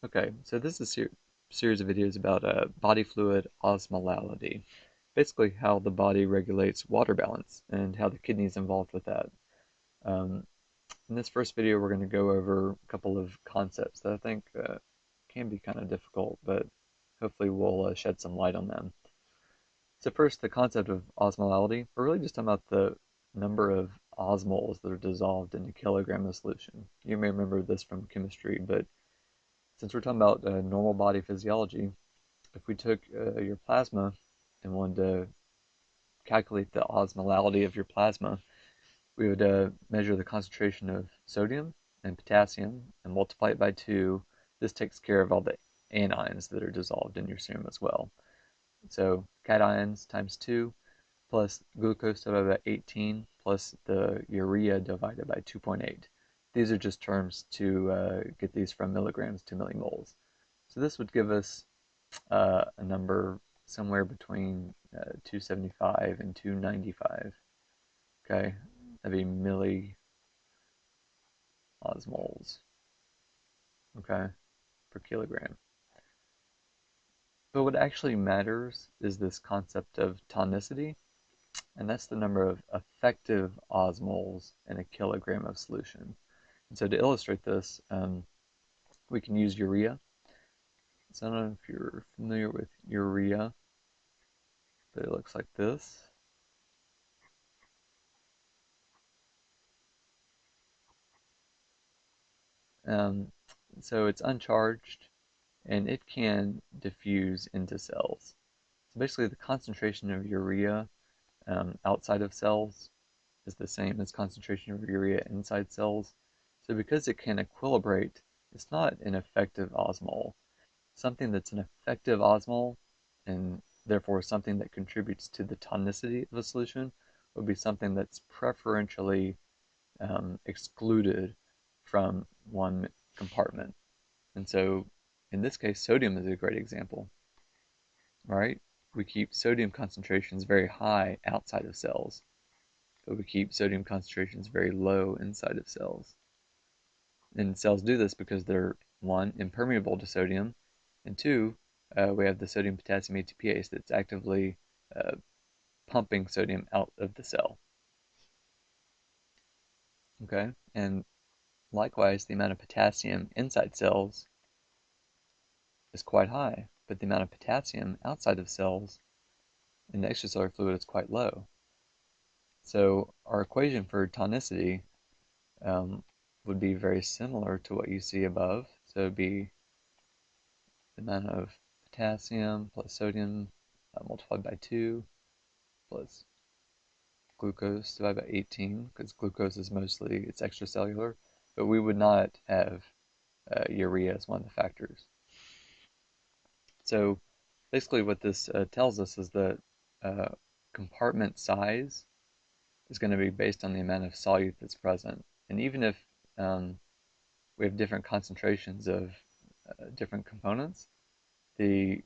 Okay, so this is a series of videos about body fluid osmolality. Basically, how the body regulates water balance and how the kidney is involved with that. Um, in this first video, we're going to go over a couple of concepts that I think can be kind of difficult, but hopefully we'll shed some light on them. So first, the concept of osmolality. We're really just talking about the number of osmoles that are dissolved in a kilogram of solution. You may remember this from chemistry, but since we're talking about normal body physiology, if we took your plasma and wanted to calculate the osmolality of your plasma, we would measure the concentration of sodium and potassium and multiply it by 2. This takes care of all the anions that are dissolved in your serum as well. So cations times 2 plus glucose divided by 18 plus the urea divided by 2.8. These are just terms to get these from milligrams to millimoles. So this would give us a number somewhere between 275 and 295. Okay, that'd be milliosmoles. Okay, per kilogram. But what actually matters is this concept of tonicity, and that's the number of effective osmoles in a kilogram of solution. And so to illustrate this, we can use urea. So I don't know if you're familiar with urea, but it looks like this. Um, so it's uncharged and it can diffuse into cells. So basically the concentration of urea outside of cells is the same as concentration of urea inside cells. So because it can equilibrate, it's not an effective osmole. Something that's an effective osmole and therefore something that contributes to the tonicity of a solution would be something that's preferentially excluded from one compartment. And so in this case, sodium is a great example, right? We keep sodium concentrations very high outside of cells, but we keep sodium concentrations very low inside of cells. And cells do this because they're, one, impermeable to sodium, and two, we have the sodium potassium ATPase that's actively uh, pumping sodium out of the cell. Okay, and likewise, the amount of potassium inside cells is quite high, but the amount of potassium outside of cells in the extracellular fluid is quite low. So our equation for tonicity would be very similar to what you see above. So it would be the amount of potassium plus sodium multiplied by 2 plus glucose divided by 18, because glucose is mostly, it's extracellular, but we would not have urea as one of the factors. So basically what this tells us is that compartment size is going to be based on the amount of solute that's present. And even if we have different concentrations of different components, the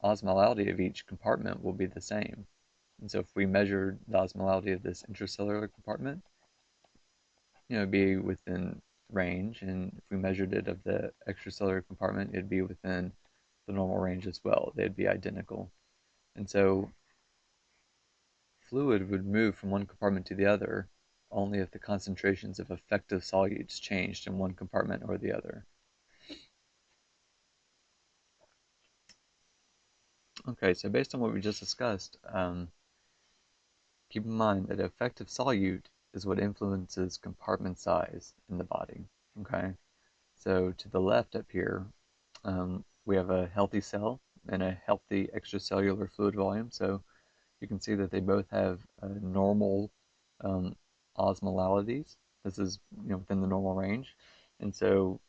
osmolality of each compartment will be the same. And so if we measured the osmolality of this intracellular compartment, it'd be within range, and if we measured it of the extracellular compartment, it'd be within the normal range as well. They'd be identical. And so fluid would move from one compartment to the other only if the concentrations of effective solutes changed in one compartment or the other. Okay, so based on what we just discussed, keep in mind that effective solute is what influences compartment size in the body. Okay, so to the left up here, we have a healthy cell and a healthy extracellular fluid volume. So you can see that they both have normal osmolalities. This is within the normal range, and so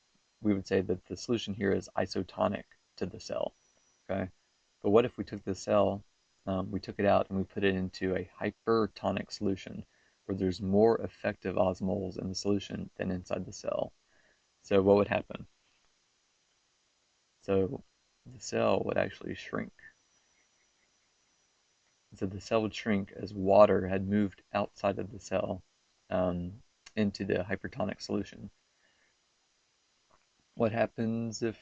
we would say that the solution here is isotonic to the cell. Okay, but what if we took the cell, we took it out and we put it into a hypertonic solution where there's more effective osmoles in the solution than inside the cell? So what would happen? So the cell would actually shrink. So the cell would shrink as water had moved outside of the cell into the hypertonic solution. What happens if,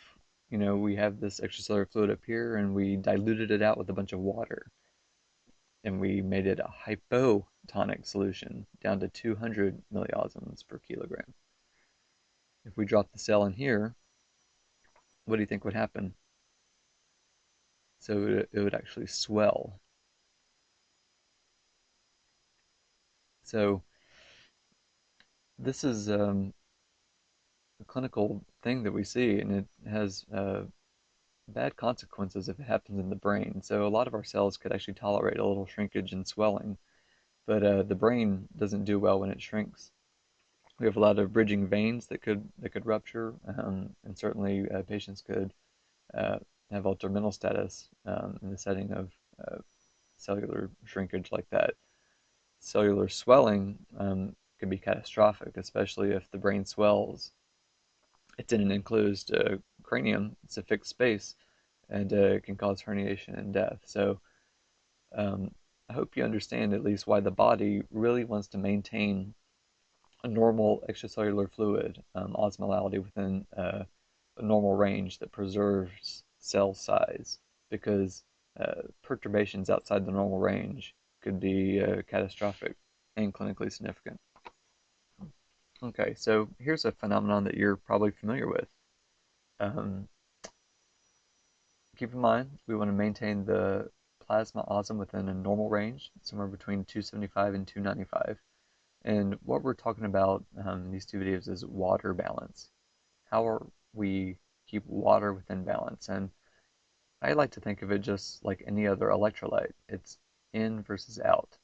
we have this extracellular fluid up here and we diluted it out with a bunch of water and we made it a hypotonic solution down to 200 milliosms per kilogram? If we drop the cell in here, what do you think would happen? So it would actually swell. So this is a clinical thing that we see, and it has bad consequences if it happens in the brain. So a lot of our cells could actually tolerate a little shrinkage and swelling, but the brain doesn't do well when it shrinks. We have a lot of bridging veins that could rupture, and certainly patients could have altered mental status in the setting of cellular shrinkage like that. Cellular swelling can be catastrophic, especially if the brain swells. It's in an enclosed cranium. It's a fixed space, and it can cause herniation and death. So I hope you understand at least why the body really wants to maintain a normal extracellular fluid osmolality within a normal range that preserves cell size, because perturbations outside the normal range could be catastrophic and clinically significant. Okay, so here's a phenomenon that you're probably familiar with. Um, Keep in mind, we want to maintain the plasma osm within a normal range, somewhere between 275 and 295. And what we're talking about in these two videos is water balance. How are we keep water within balance? And I like to think of it just like any other electrolyte. It's in versus out.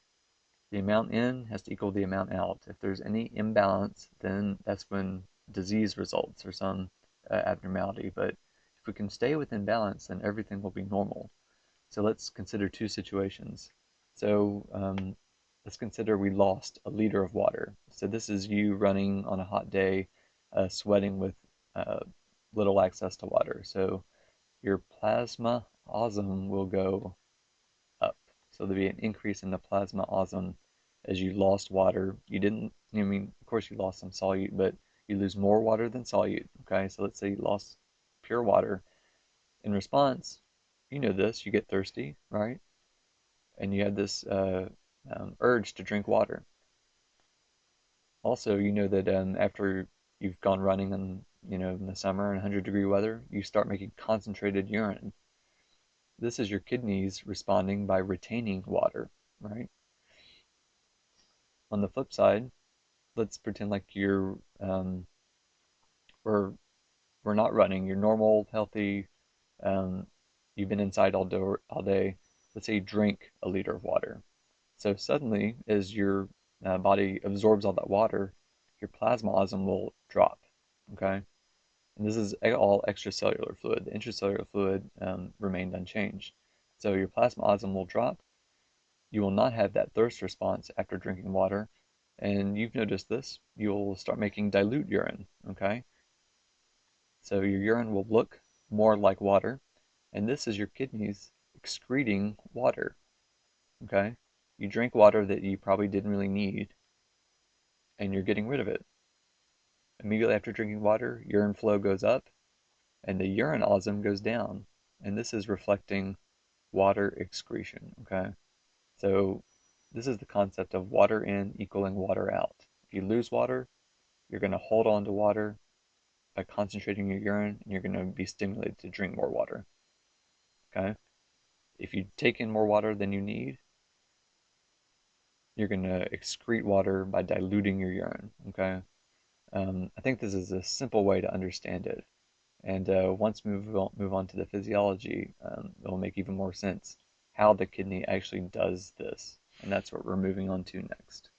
The amount in has to equal the amount out. If there's any imbalance, then that's when disease results or some abnormality. But if we can stay within balance, then everything will be normal. So let's consider two situations. So let's consider we lost a liter of water. So this is you running on a hot day, sweating with little access to water. So your plasma osm will go up. So there'll be an increase in the plasma osm as you lost water. You didn't, of course you lost some solute, but you lose more water than solute. Okay, so let's say you lost pure water. In response, you know this, you get thirsty, right? And you have this urge to drink water. Also, you know that after you've gone running in the summer in 100-degree weather, you start making concentrated urine. This is your kidneys responding by retaining water, right? On the flip side, let's pretend like we're not running. You're normal, healthy. You've been inside all day. Let's say you drink a liter of water. So suddenly, as your body absorbs all that water, your plasma osm will drop. Okay, and this is all extracellular fluid. The intracellular fluid remained unchanged. So your plasma osm will drop. You will not have that thirst response after drinking water, and you've noticed this. You'll start making dilute urine. Okay, so your urine will look more like water, and this is your kidneys excreting water. Okay, you drink water that you probably didn't really need, and you're getting rid of it. Immediately after drinking water, urine flow goes up, and the urine osm goes down, and this is reflecting water excretion. Okay, so this is the concept of water in equaling water out. If you lose water, you're going to hold on to water by concentrating your urine, and you're going to be stimulated to drink more water. Okay, if you take in more water than you need, you're going to excrete water by diluting your urine. Okay, I think this is a simple way to understand it. And once we move on to the physiology, it will make even more sense how the kidney actually does this. And that's what we're moving on to next.